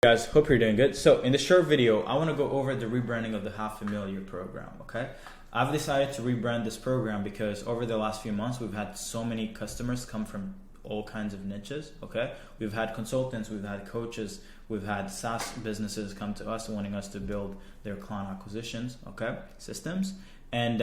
Guys, hope you're doing good. So in this short video, I want to go over the rebranding of the $500,000 program. Okay, I've decided to rebrand this program because over the last few months we've had so many customers come from all kinds of niches. Okay, we've had consultants, we've had coaches, we've had SaaS businesses come to us wanting us to build their client acquisitions, okay, systems. And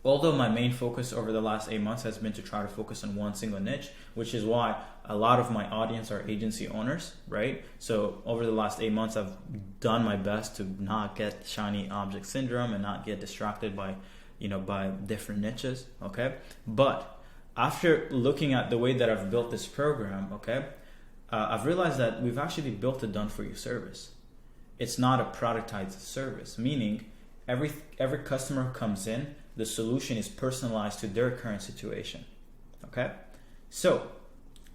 although my main focus over the last 8 months has been to try to focus on one single niche, which is why a lot of my audience are agency owners, right? So over the last 8 months, I've done my best to not get shiny object syndrome and not get distracted by different niches, okay? But after looking at the way that I've built this program, okay, I've realized that we've actually built a done-for-you service. It's not a productized service, meaning every customer who comes in, the solution is personalized to their current situation, okay? So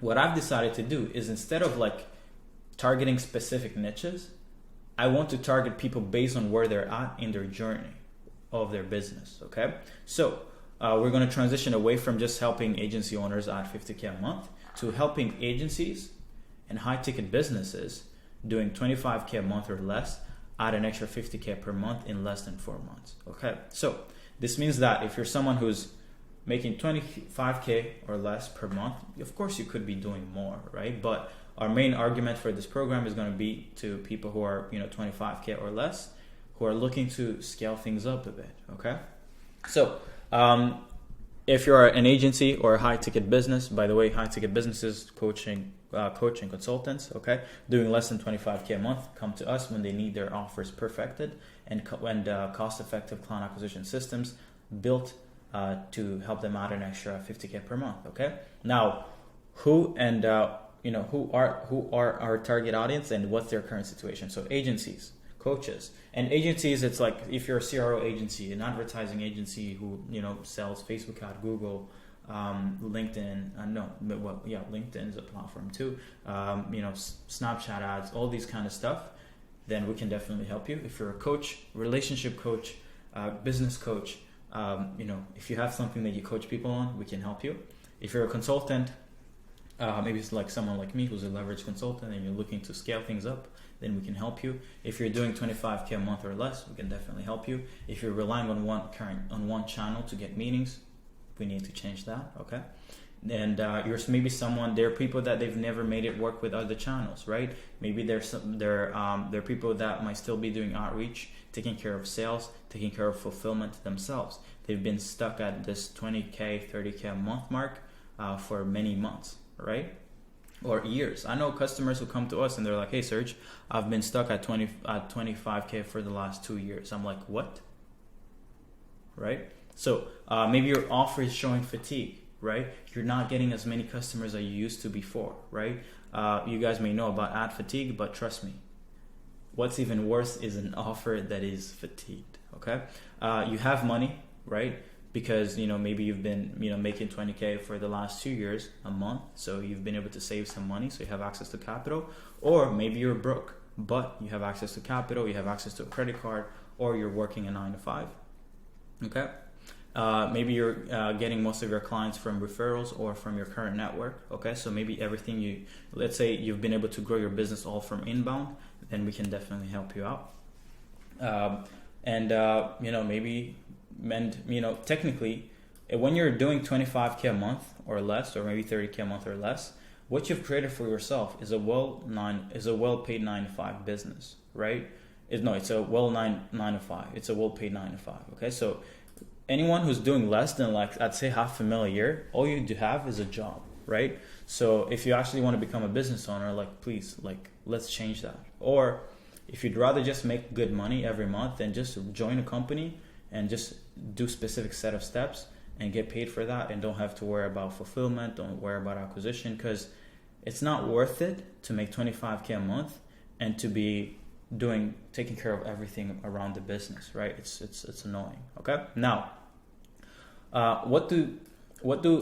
what I've decided to do is instead of targeting specific niches, I want to target people based on where they're at in their journey of their business, okay? So we're gonna transition away from just helping agency owners add $50K a month to helping agencies and high ticket businesses doing $25K a month or less add an extra $50K per month in less than 4 months, okay? So this means that if you're someone who's making $25K or less per month, of course you could be doing more, right? But our main argument for this program is going to be to people who are, $25K or less, who are looking to scale things up a bit, okay? So if you're an agency or a high ticket business, by the way, high ticket businesses, coaching consultants, okay, doing less than $25K a month, come to us when they need their offers perfected and cost-effective client acquisition systems built to help them add an extra $50K per month. Okay. Now, who are our target audience and what's their current situation? So agencies, coaches, and agencies. It's like if you're a CRO agency, an advertising agency who sells Facebook ad, Google, LinkedIn. LinkedIn is a platform too. Snapchat ads, all these kind of stuff. Then we can definitely help you. If you're a coach, relationship coach, business coach. If you have something that you coach people on, we can help you. If you're a consultant, maybe it's like someone like me who's a leverage consultant and you're looking to scale things up, then we can help you. If you're doing $25K a month or less, we can definitely help you. If you're relying on one channel to get meetings, we need to change that, okay? And you're maybe there are people that they've never made it work with other channels, right? Maybe there are people that might still be doing outreach, taking care of sales, taking care of fulfillment themselves. They've been stuck at this 20K, 30K a month mark for many months, right? Or years. I know customers who come to us and they're like, "Hey, Serge, I've been stuck at 25K for the last 2 years." I'm like, "What?" Right? So maybe your offer is showing fatigue, right? You're not getting as many customers as you used to before, right? You guys may know about ad fatigue, but trust me, what's even worse is an offer that is fatigued, okay? You have money, right? Because, maybe you've been, making 20K for the last 2 years a month. So you've been able to save some money. So you have access to capital, or maybe you're broke, but you have access to capital, you have access to a credit card, or you're working a 9 to 5, okay? Maybe you're getting most of your clients from referrals or from your current network, okay? So maybe let's say you've been able to grow your business all from inbound, then we can definitely help you out. Technically, when you're doing 25K a month or less, or maybe 30K a month or less, what you've created for yourself is a well-paid 9 to 5 business, right? It's a well-paid 9 to 5, okay? So anyone who's doing less than I'd say $500,000 a year, all you do have is a job, right? So if you actually want to become a business owner, please, let's change that. Or if you'd rather just make good money every month, then just join a company and just do specific set of steps and get paid for that, and don't have to worry about fulfillment, don't worry about acquisition, because it's not worth it to make 25K a month and to be taking care of everything around the business, right? It's annoying, okay? Now, what do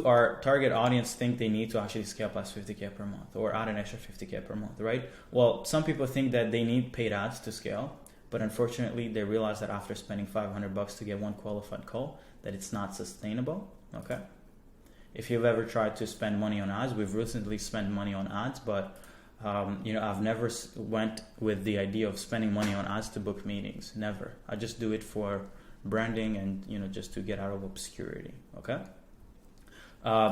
our target audience think they need to actually scale past 50K per month or add an extra 50K per month, right? Well, some people think that they need paid ads to scale, but unfortunately they realize that after spending $500 to get one qualified call, that it's not sustainable, okay? If you've ever tried to spend money on ads, we've recently spent money on ads, but I've never went with the idea of spending money on ads to book meetings. Never. I just do it for branding and, just to get out of obscurity. Okay.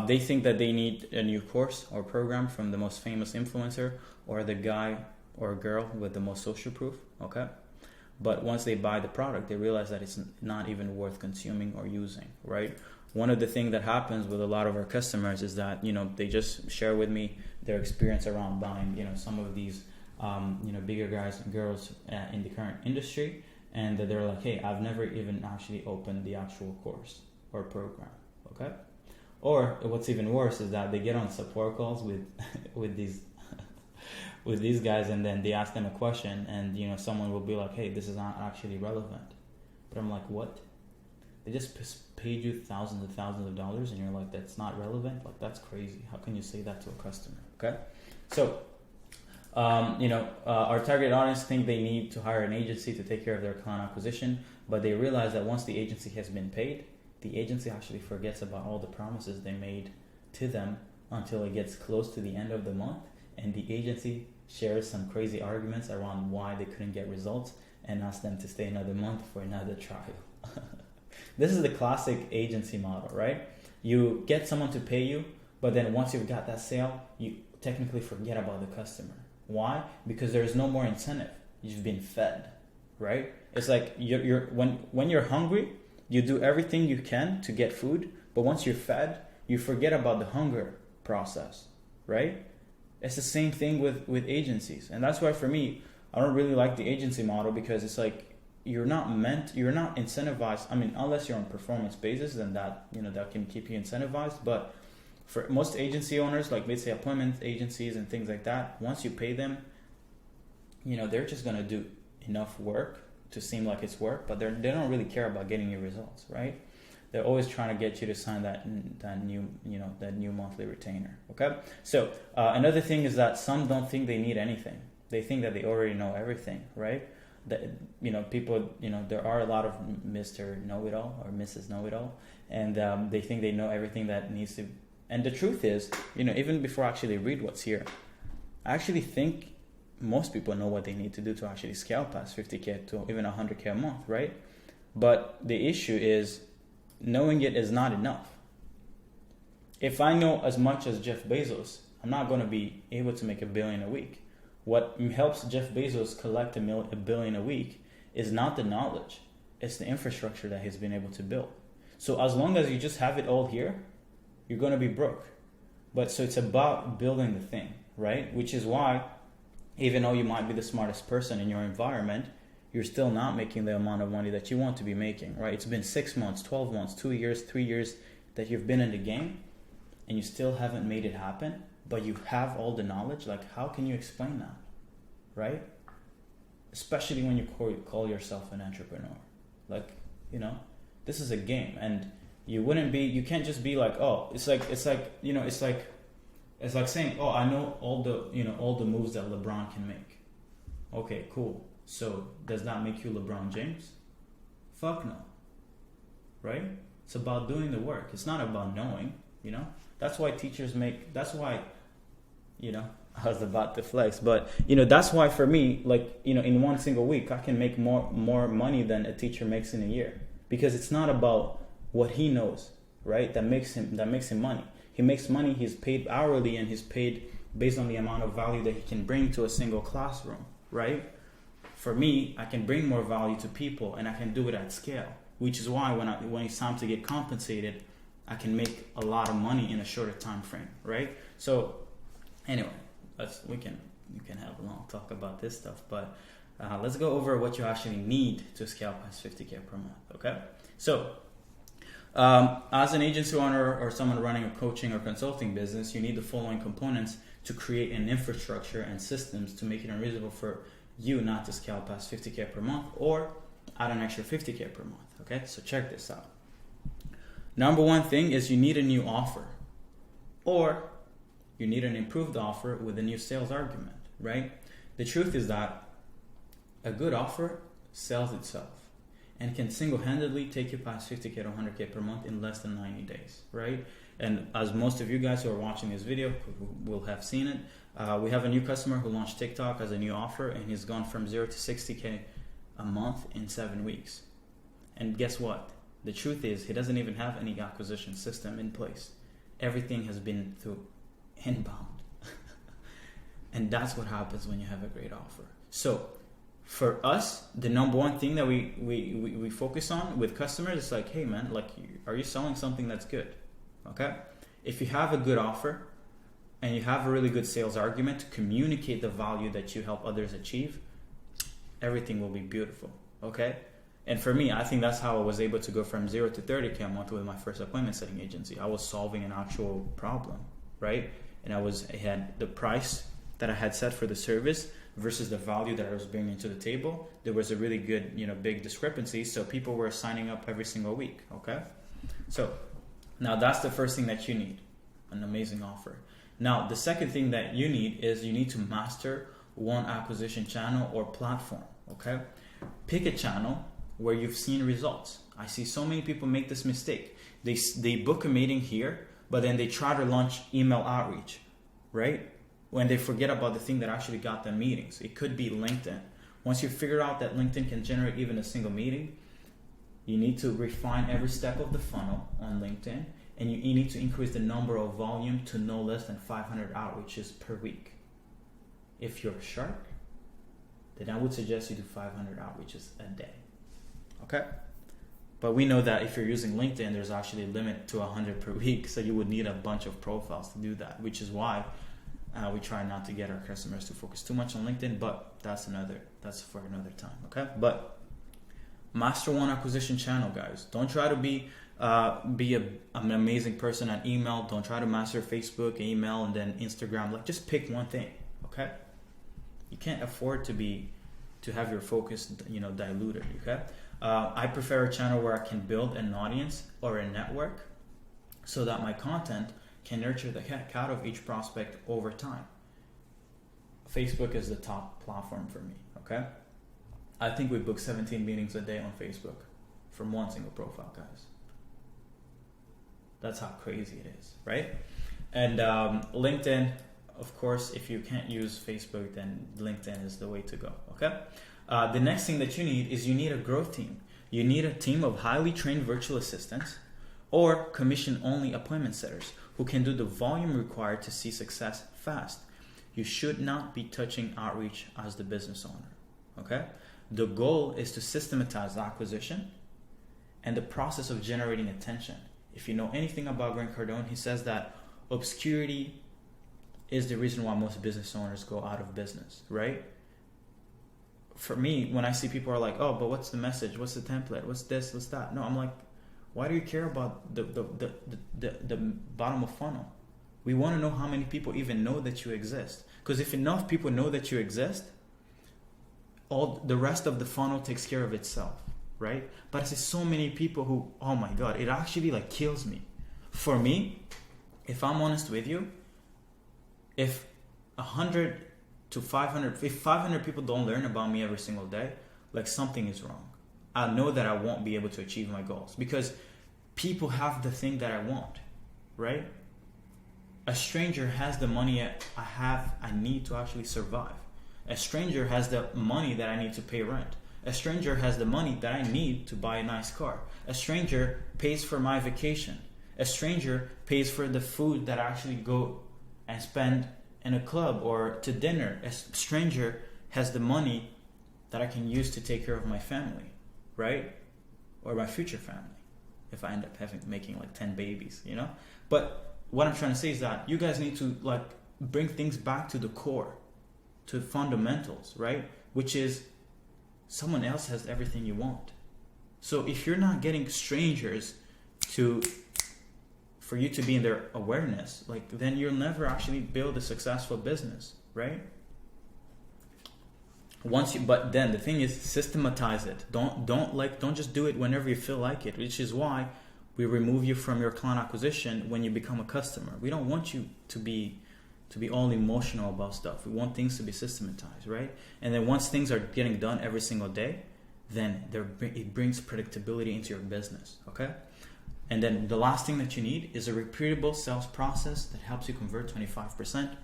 They think that they need a new course or program from the most famous influencer or the guy or girl with the most social proof. Okay. But once they buy the product, they realize that it's not even worth consuming or using, right? One of the things that happens with a lot of our customers is that, they just share with me their experience around buying, some of these, bigger guys and girls in the current industry. And they're like, hey, I've never even actually opened the actual course or program, okay? Or what's even worse is that they get on support calls with these with these guys, and then they ask them a question, and someone will be like, hey, this is not actually relevant. But I'm like, what? They just paid you thousands and thousands of dollars, and you're like, that's not relevant? Like, that's crazy. How can you say that to a customer? Okay? So, our target audience think they need to hire an agency to take care of their client acquisition, but they realize that once the agency has been paid, the agency actually forgets about all the promises they made to them until it gets close to the end of the month, and the agency shares some crazy arguments around why they couldn't get results and asks them to stay another month for another trial. This is the classic agency model, right? You get someone to pay you, but then once you've got that sale, you technically forget about the customer. Why? Because there is no more incentive. You've been fed, right? It's like when you're hungry, you do everything you can to get food, but once you're fed, you forget about the hunger process, right? It's the same thing with agencies. And that's why for me, I don't really like the agency model, because it's like you're not incentivized. I mean, unless you're on performance basis, then that can keep you incentivized. But for most agency owners, like let's say appointment agencies and things like that, once you pay them, they're just going to do enough work to seem like it's work, but they don't really care about getting your results, right? They're always trying to get you to sign that new monthly retainer. Okay. So another thing is that some don't think they need anything. They think that they already know everything, right? That people, there are a lot of Mr. Know-it-all or Mrs. Know-it-all, and they think they know everything that needs to. And the truth is, even before I actually read what's here, I actually think most people know what they need to do to actually scale past 50K to even 100K a month, right? But the issue is, knowing it is not enough. If I know as much as Jeff Bezos, I'm not going to be able to make $1 billion a week. What helps Jeff Bezos collect $1 billion a week is not the knowledge, it's the infrastructure that he's been able to build. So as long as you just have it all here, you're going to be broke. But so it's about building the thing, right? Which is why, even though you might be the smartest person in your environment, you're still not making the amount of money that you want to be making, right? It's been 6 months, 12 months, 2 years, 3 years that you've been in the game, and you still haven't made it happen, but you have all the knowledge. Like, how can you explain that, right? Especially when you call yourself an entrepreneur. Like, this is a game, and you can't just be like, oh, it's like saying, oh, I know all the moves that LeBron can make. Okay, cool. So does that make you LeBron James? Fuck no. Right? It's about doing the work. It's not about knowing, That's why I was about to flex, but that's why for me, like, in one single week, I can make more money than a teacher makes in a year, because it's not about what he knows, right? That makes him money. He makes money. He's paid hourly, and he's paid based on the amount of value that he can bring to a single classroom, right? For me, I can bring more value to people, and I can do it at scale, which is why when it's time to get compensated, I can make a lot of money in a shorter time frame, right? So anyway, we can have a long talk about this stuff, but let's go over what you actually need to scale past 50K per month, okay? So as an agency owner or someone running a coaching or consulting business, you need the following components to create an infrastructure and systems to make it unreasonable for you not to scale past 50K per month or add an extra 50K per month, okay? So check this out. Number one thing is you need a new offer, or you need an improved offer with a new sales argument, right? The truth is that a good offer sells itself. and can single-handedly take you past 50K to 100K per month in less than 90 days, right? And as most of you guys who are watching this video will have seen it, we have a new customer who launched TikTok as a new offer, and he's gone from 0 to 60K a month in 7 weeks. And guess what? The truth is, he doesn't even have any acquisition system in place. Everything has been through inbound. And that's what happens when you have a great offer. So for us, the number one thing that we focus on with customers is like, hey man, like, are you selling something that's good? Okay? If you have a good offer and you have a really good sales argument to communicate the value that you help others achieve, everything will be beautiful. Okay? And for me, I think that's how I was able to go from 0 to 30K a month with my first appointment setting agency. I was solving an actual problem, right? And I had the price that I had set for the service versus the value that I was bringing to the table. There was a really good, big discrepancy. So people were signing up every single week. Okay. So now that's the first thing that you need, an amazing offer. Now, the second thing that you need is you need to master one acquisition channel or platform. Okay. Pick a channel where you've seen results. I see so many people make this mistake. They book a meeting here, but then they try to launch email outreach, right? When they forget about the thing that actually got them meetings. It could be LinkedIn. Once you figure out that LinkedIn can generate even a single meeting, you need to refine every step of the funnel on LinkedIn, and you need to increase the number of volume to no less than 500 outreaches per week. If you're a shark, then I would suggest you do 500 outreaches a day. Okay? But we know that if you're using LinkedIn, there's actually a limit to 100 per week, so you would need a bunch of profiles to do that, which is why we try not to get our customers to focus too much on LinkedIn, but that's for another time, okay? But master one acquisition channel, guys. Don't try to be an amazing person at email. Don't try to master Facebook, email, and then Instagram. Like, just pick one thing, okay? You can't afford to have your focus, diluted, okay? I prefer a channel where I can build an audience or a network so that my content can nurture the heck out of each prospect over time. Facebook is the top platform for me, okay? I think we book 17 meetings a day on Facebook from one single profile, guys. That's how crazy it is, right? And LinkedIn, of course, if you can't use Facebook, then LinkedIn is the way to go, okay? The next thing that you need is you need a growth team. You need a team of highly trained virtual assistants or commission-only appointment setters who can do the volume required to see success fast. You should not be touching outreach as the business owner, okay? The goal is to systematize acquisition and the process of generating attention. If you know anything about Grant Cardone, he says that obscurity is the reason why most business owners go out of business, right? For me, when I see people are like, oh, but what's the message? What's the template? What's this? What's that? No, I'm like, why do you care about the bottom of funnel? We want to know how many people even know that you exist. Because if enough people know that you exist, all the rest of the funnel takes care of itself, right? But I see so many people who, oh my God, it actually like kills me. For me, if I'm honest with you, if 100 to 500, if 500 people don't learn about me every single day, like something is wrong. I know that I won't be able to achieve my goals because people have the thing that I want, right? A stranger has the money I need to actually survive. A stranger has the money that I need to pay rent. A stranger has the money that I need to buy a nice car. A stranger pays for my vacation. A stranger pays for the food that I actually go and spend in a club or to dinner. A stranger has the money that I can use to take care of my family, right? Or my future family if I end up making like 10 babies, But what I'm trying to say is that you guys need to like bring things back to the core, to fundamentals, right? Which is someone else has everything you want. So if you're not getting strangers for you to be in their awareness, like then you'll never actually build a successful business, right? But then the thing is, systematize it. Don't just do it whenever you feel like it, which is why we remove you from your client acquisition when you become a customer. We don't want you to be all emotional about stuff. We want things to be systematized, right? And then once things are getting done every single day, then it brings predictability into your business, okay? And then the last thing that you need is a repeatable sales process that helps you convert 25%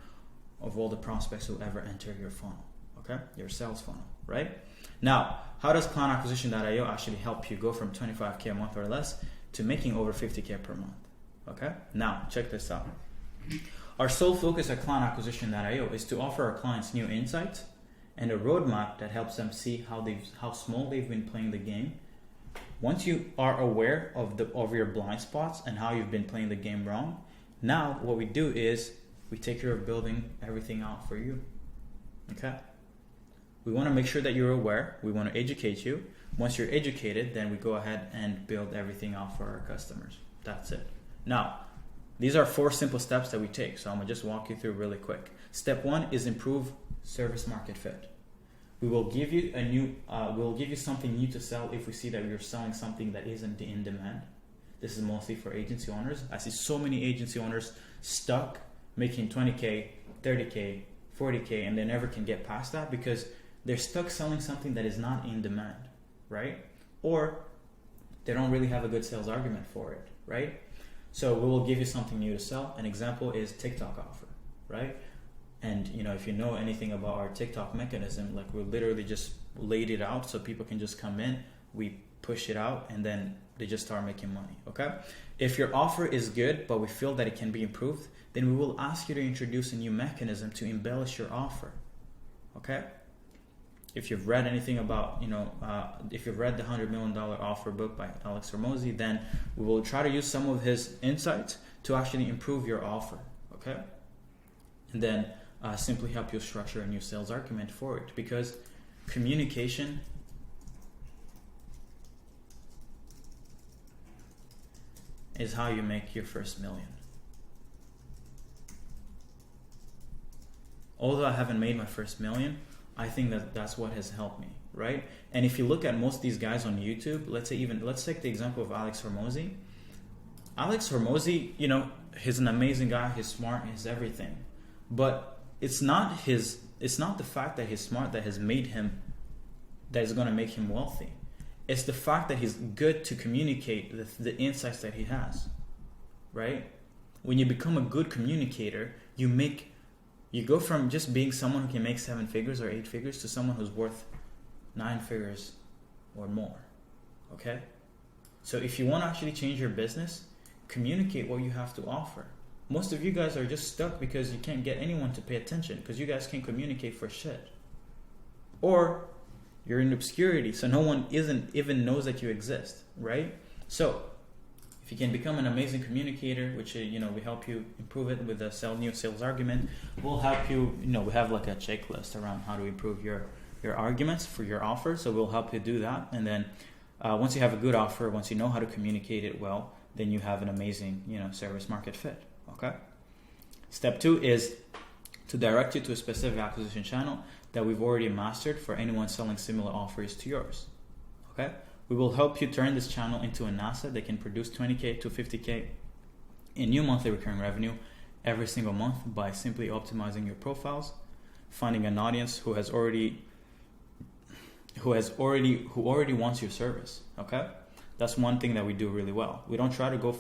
of all the prospects who ever enter your funnel, okay? Your sales funnel, right? Now, how does clientacquisition.io actually help you go from 25K a month or less to making over 50K per month, okay? Now, check this out. Our sole focus at clientacquisition.io is to offer our clients new insights and a roadmap that helps them see how small they've been playing the game. Once you are aware of your blind spots and how you've been playing the game wrong, now what we do is we take care of building everything out for you. Okay? We want to make sure that you're aware. We want to educate you. Once you're educated, then we go ahead and build everything out for our customers. That's it. Now, these are 4 simple steps that we take, so I'm going to just walk you through really quick. Step 1 is improve service market fit. We will give you we'll give you something new to sell if we see that you're selling something that isn't in demand. This is mostly for agency owners. I see so many agency owners stuck making 20K, 30K, 40K, and they never can get past that because they're stuck selling something that is not in demand, right? Or they don't really have a good sales argument for it, right? So we will give you something new to sell. An example is TikTok offer, right? And if you know anything about our TikTok mechanism, like we literally just laid it out so people can just come in, we push it out, and then they just start making money, okay? If your offer is good, but we feel that it can be improved, then we will ask you to introduce a new mechanism to embellish your offer, okay? If you've read anything about, if you've read the $100 Million Offer book by Alex Hormozi, then we will try to use some of his insights to actually improve your offer, okay? And then simply help you structure a new sales argument for it, because communication is how you make your first million. Although I haven't made my first million, I think that's what has helped me, right? And if you look at most of these guys on YouTube, let's take the example of Alex Hormozi. Alex Hormozi, he's an amazing guy, he's smart, he's everything. But it's not the fact that he's smart that is going to make him wealthy. It's the fact that he's good to communicate the insights that he has, right? When you become a good communicator, you go from just being someone who can make 7 figures or 8 figures to someone who's worth 9 figures or more, okay? So if you want to actually change your business, communicate what you have to offer. Most of you guys are just stuck because you can't get anyone to pay attention because you guys can't communicate for shit. Or you're in obscurity, so no one even knows that you exist, right? So if you can become an amazing communicator, which we help you improve it with a new sales argument, we'll help you. We have like a checklist around how to improve your arguments for your offer. So we'll help you do that, and then once you have a good offer, once you know how to communicate it well, then you have an amazing service market fit. Okay. Step 2 is to direct you to a specific acquisition channel that we've already mastered for anyone selling similar offers to yours. Okay. We will help you turn this channel into an asset that can produce 20K to 50K in new monthly recurring revenue every single month by simply optimizing your profiles, finding an audience who already wants your service. Okay. That's one thing that we do really well. We don't try to go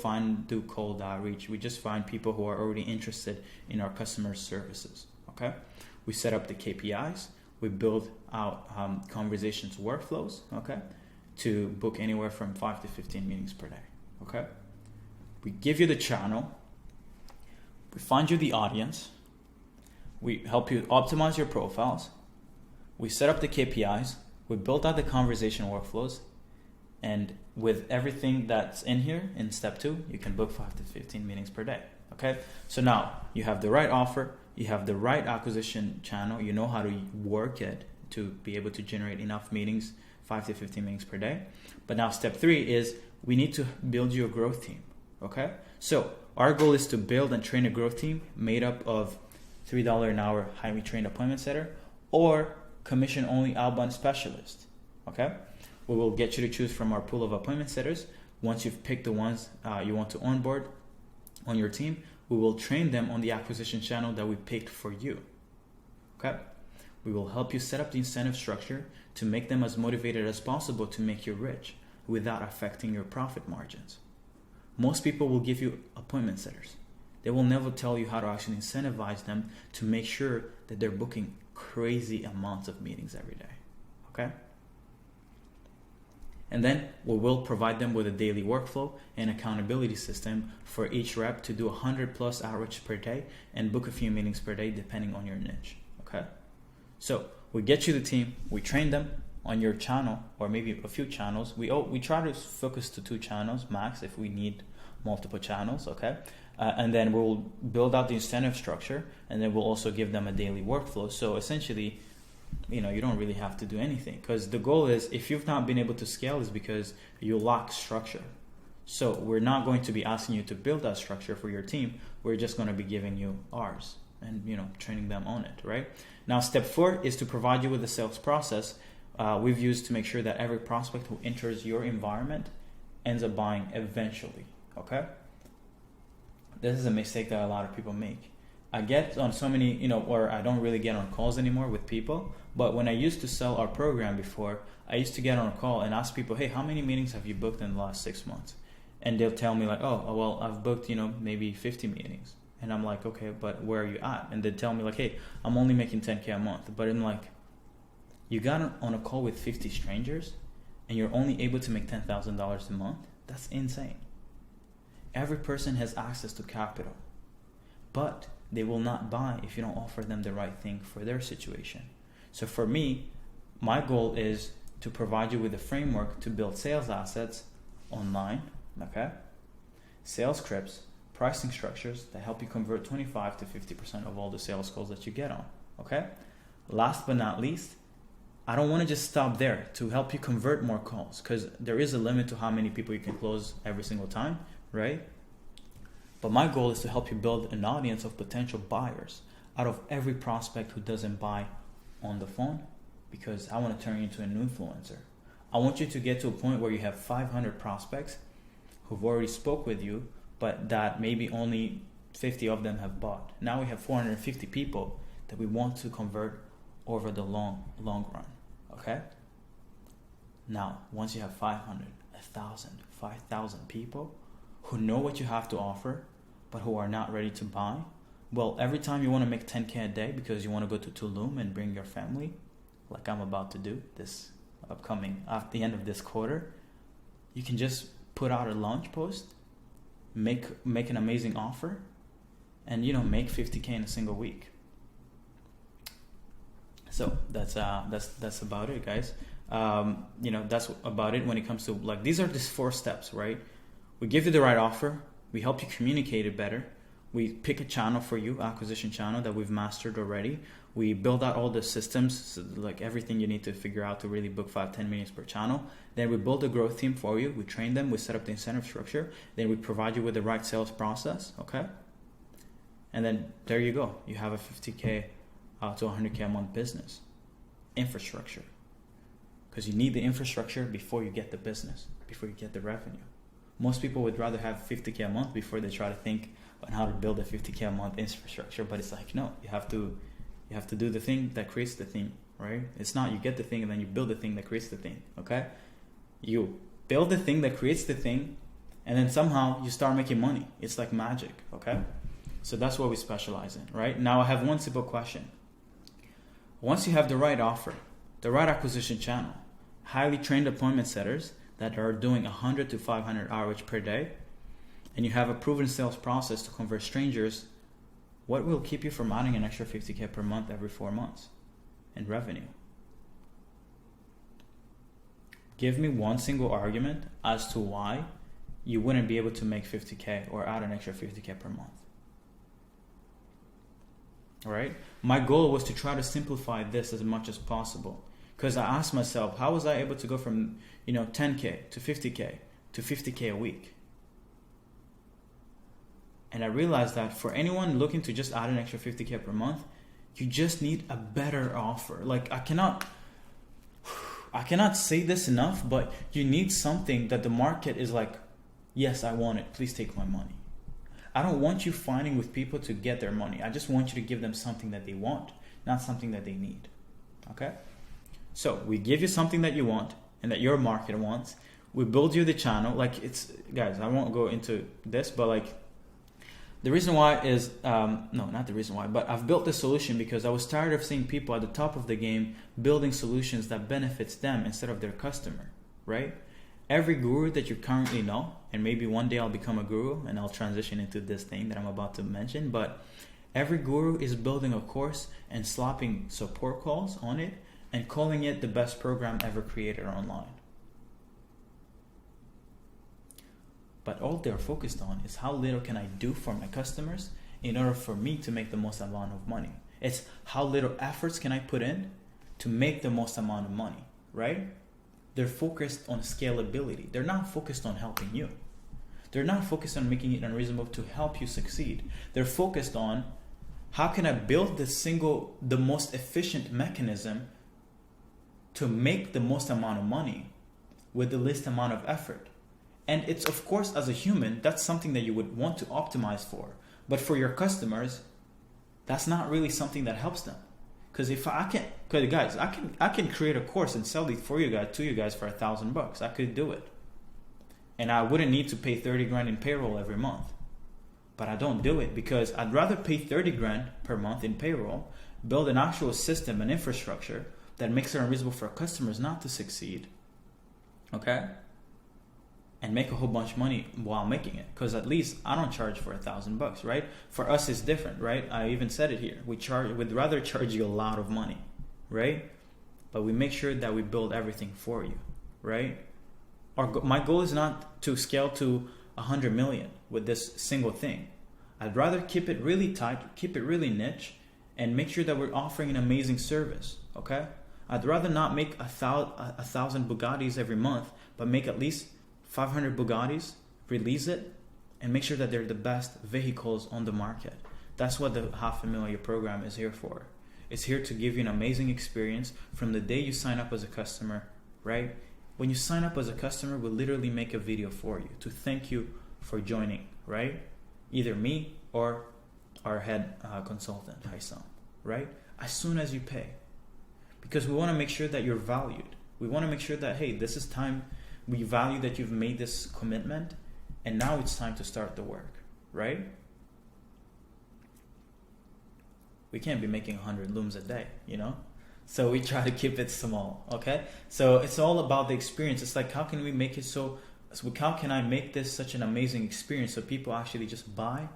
do cold outreach. We just find people who are already interested in our customer services, okay? We set up the KPIs. We build out conversations workflows, okay? To book anywhere from 5 to 15 meetings per day, okay? We give you the channel. We find you the audience. We help you optimize your profiles. We set up the KPIs. We built out the conversation workflows. And with everything that's in here in step 2, you can book 5 to 15 meetings per day. Okay. So now you have the right offer, you have the right acquisition channel, you know how to work it to be able to generate enough meetings, 5 to 15 meetings per day. But now step 3 is we need to build you a growth team. Okay. So our goal is to build and train a growth team made up of $3 an hour highly trained appointment setter or commission only outbound specialist. Okay. We will get you to choose from our pool of appointment setters. Once you've picked the ones you want to onboard on your team, we will train them on the acquisition channel that we picked for you. Okay? We will help you set up the incentive structure to make them as motivated as possible to make you rich without affecting your profit margins. Most people will give you appointment setters. They will never tell you how to actually incentivize them to make sure that they're booking crazy amounts of meetings every day. Okay? And then we will provide them with a daily workflow and accountability system for each rep to do 100 plus outreach per day and book a few meetings per day depending on your niche. Okay? So we get you the team, we train them on your channel or maybe a few channels. We try to focus to 2 channels max if we need multiple channels, okay? And then we'll build out the incentive structure, and then we'll also give them a daily workflow. So essentially, you don't really have to do anything, because the goal is, if you've not been able to scale, is because you lack structure. So we're not going to be asking you to build that structure for your team. We're just going to be giving you ours and training them on it, right? Now, step 4 is to provide you with a sales process we've used to make sure that every prospect who enters your environment ends up buying eventually. Okay? This is a mistake that a lot of people make. I get on so many, or I don't really get on calls anymore with people, but when I used to sell our program before, I used to get on a call and ask people, hey, how many meetings have you booked in the last 6 months? And they'll tell me like, oh, well, I've booked, maybe 50 meetings. And I'm like, okay, but where are you at? And they tell me like, hey, I'm only making 10K a month. But I'm like, you got on a call with 50 strangers and you're only able to make $10,000 a month? That's insane. Every person has access to capital, but they will not buy if you don't offer them the right thing for their situation. So for me, my goal is to provide you with a framework to build sales assets online, okay? Sales scripts, pricing structures that help you convert 25 to 50% of all the sales calls that you get on, okay? Last but not least, I don't want to just stop there to help you convert more calls, because there is a limit to how many people you can close every single time, right? But my goal is to help you build an audience of potential buyers out of every prospect who doesn't buy on the phone, because I want to turn you into an influencer. I want you to get to a point where you have 500 prospects who've already spoke with you, but that maybe only 50 of them have bought. Now we have 450 people that we want to convert over the long run, okay? Now, once you have 500, 1,000, 5,000 people who know what you have to offer, but who are not ready to buy, well, every time you want to make 10K a day because you want to go to Tulum and bring your family, like I'm about to do this upcoming, at the end of this quarter, you can just put out a launch post, make an amazing offer, and make 50K in a single week. So that's about it, guys. That's about it when it comes to like, these are just 4 steps, right? We give you the right offer. We help you communicate it better. We pick a channel for you, acquisition channel that we've mastered already. We build out all the systems, so like everything you need to figure out to really book 5-10 meetings per channel. Then we build a growth team for you. We train them. We set up the incentive structure. Then we provide you with the right sales process, okay? And then there you go. You have a 50K to 100K a month business. Infrastructure. Because you need the infrastructure before you get the business, before you get the revenue. Most people would rather have 50K a month before they try to think on how to build a 50K a month infrastructure. But it's like, no, you have to do the thing that creates the thing, right? It's not you get the thing and then you build the thing that creates the thing, okay? You build the thing that creates the thing, and then somehow you start making money. It's like magic, okay? So that's what we specialize in, right? Now I have one simple question. Once you have the right offer, the right acquisition channel, highly trained appointment setters that are doing 100 to 500 hours per day, and you have a proven sales process to convert strangers, what will keep you from adding an extra 50K per month every 4 months in revenue? Give me one single argument as to why you wouldn't be able to make 50K or add an extra 50K per month. All right? My goal was to try to simplify this as much as possible, because I asked myself, how was I able to go from 10K to 50K to 50K a week? And I realized that for anyone looking to just add an extra 50K per month, you just need a better offer. Like I cannot say this enough, but you need something that the market is like, yes, I want it. Please take my money. I don't want you fighting with people to get their money. I just want you to give them something that they want, not something that they need. Okay? So we give you something that you want and that your market wants. We build you the channel. Like, it's, guys, I won't go into this, but like, the reason why is, no, not the reason why, but I've built this solution because I was tired of seeing people at the top of the game building solutions that benefits them instead of their customer, right? Every guru that you currently know, and maybe one day I'll become a guru and I'll transition into this thing that I'm about to mention, but every guru is building a course and slapping support calls on it and calling it the best program ever created online. But all they're focused on is how little can I do for my customers in order for me to make the most amount of money. It's how little efforts can I put in to make the most amount of money, right? They're focused on scalability. They're not focused on helping you. They're not focused on making it unreasonable to help you succeed. They're focused on how can I build the most efficient mechanism to make the most amount of money with the least amount of effort. And it's, of course, as a human, that's something that you would want to optimize for. But for your customers, that's not really something that helps them. Because if I can, because guys, I can create a course and sell it for you guys, to you guys for $1,000. I could do it. And I wouldn't need to pay 30 grand in payroll every month. But I don't do it because I'd rather pay 30 grand per month in payroll, build an actual system and infrastructure that makes it unreasonable for customers not to succeed. Okay? And make a whole bunch of money while making it, because at least I don't charge for $1,000, right? For us, it's different, right? I even said it here. We'd rather charge you a lot of money, right? But we make sure that we build everything for you, right? My goal is not to scale to 100 million with this single thing. I'd rather keep it really tight, keep it really niche, and make sure that we're offering an amazing service, okay? I'd rather not make 1,000 Bugattis every month, but make at least 500 Bugattis, release it, and make sure that they're the best vehicles on the market. That's what the $500,000 program is here for. It's here to give you an amazing experience from the day you sign up as a customer, right? When you sign up as a customer, we'll literally make a video for you to thank you for joining, right? Either me or our head consultant, Haisam, right? As soon as you pay. Because we want to make sure that you're valued. We want to make sure that, hey, this is time. We value that you've made this commitment, and now it's time to start the work, right? We can't be making 100 looms a day, you know? So we try to keep it small, okay? So it's all about the experience. It's like, how can we make it how can I make this such an amazing experience so people actually just buy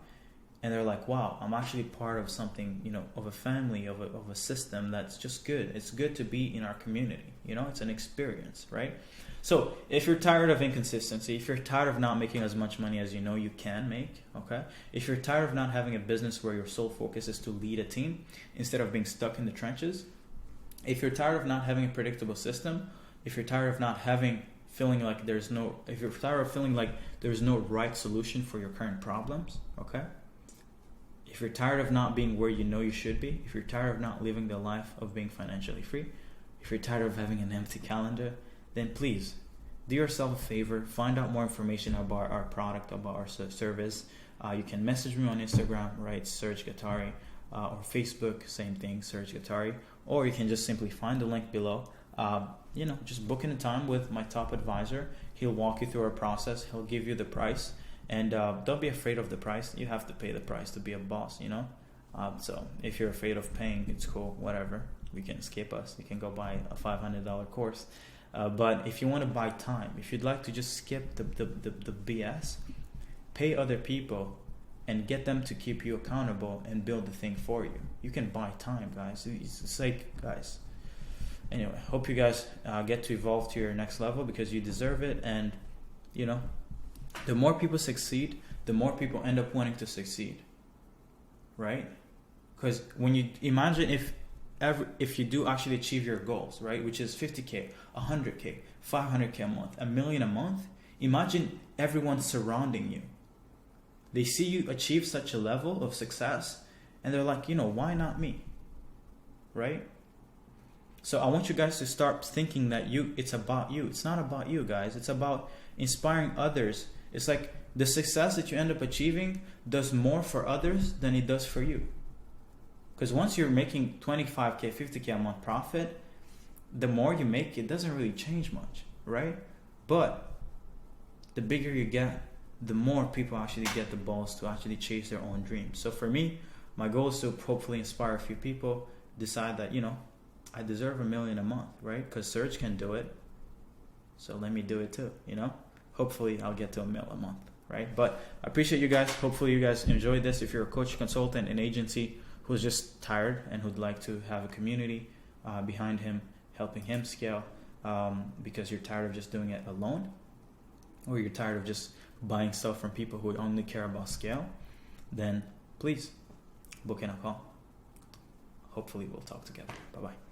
and they're like, wow, I'm actually part of something, you know, of a family, of a system that's just good. It's good to be in our community, you know? It's an experience, right? So if you're tired of inconsistency, if you're tired of not making as much money as you know you can make, okay? If you're tired of not having a business where your sole focus is to lead a team instead of being stuck in the trenches, if you're tired of not having a predictable system, if you're tired of feeling like there's no right solution for your current problems, okay? If you're tired of not being where you know you should be, if you're tired of not living the life of being financially free, if you're tired of having an empty calendar, then please do yourself a favor, find out more information about our product, about our service. You can message me on Instagram, right, Serge Gatari, or Facebook, same thing, Serge Gatari, or you can just simply find the link below. Just book in a time with my top advisor. He'll walk you through our process. He'll give you the price, and don't be afraid of the price. You have to pay the price to be a boss, you know. So if you're afraid of paying, it's cool, whatever. You can skip us. You can go buy a $500 course. But if you want to buy time, if you'd like to just skip the BS, pay other people and get them to keep you accountable and build the thing for you. You can buy time, guys. It's like, guys. Anyway, hope you guys get to evolve to your next level because you deserve it. And, you know, the more people succeed, the more people end up wanting to succeed. Right? Because when you imagine if you do actually achieve your goals, right, which is 50K, 100K, 500K a month, $1 million a month, imagine everyone surrounding you. They see you achieve such a level of success and they're like, you know, why not me? Right? So I want you guys to start thinking that it's about you. It's not about you, guys. It's about inspiring others. It's like the success that you end up achieving does more for others than it does for you. Because once you're making 25K, 50K a month profit, the more you make, it doesn't really change much, right? But the bigger you get, the more people actually get the balls to actually chase their own dreams. So for me, my goal is to hopefully inspire a few people, decide that, I deserve $1 million a month, right? Because Serge can do it. So let me do it too, Hopefully I'll get to $1 million a month, right? But I appreciate you guys. Hopefully you guys enjoyed this. If you're a coach, consultant, an agency who's just tired and who'd like to have a community behind him, helping him scale, because you're tired of just doing it alone, or you're tired of just buying stuff from people who only care about scale, then please book in a call. Hopefully we'll talk together. Bye-bye.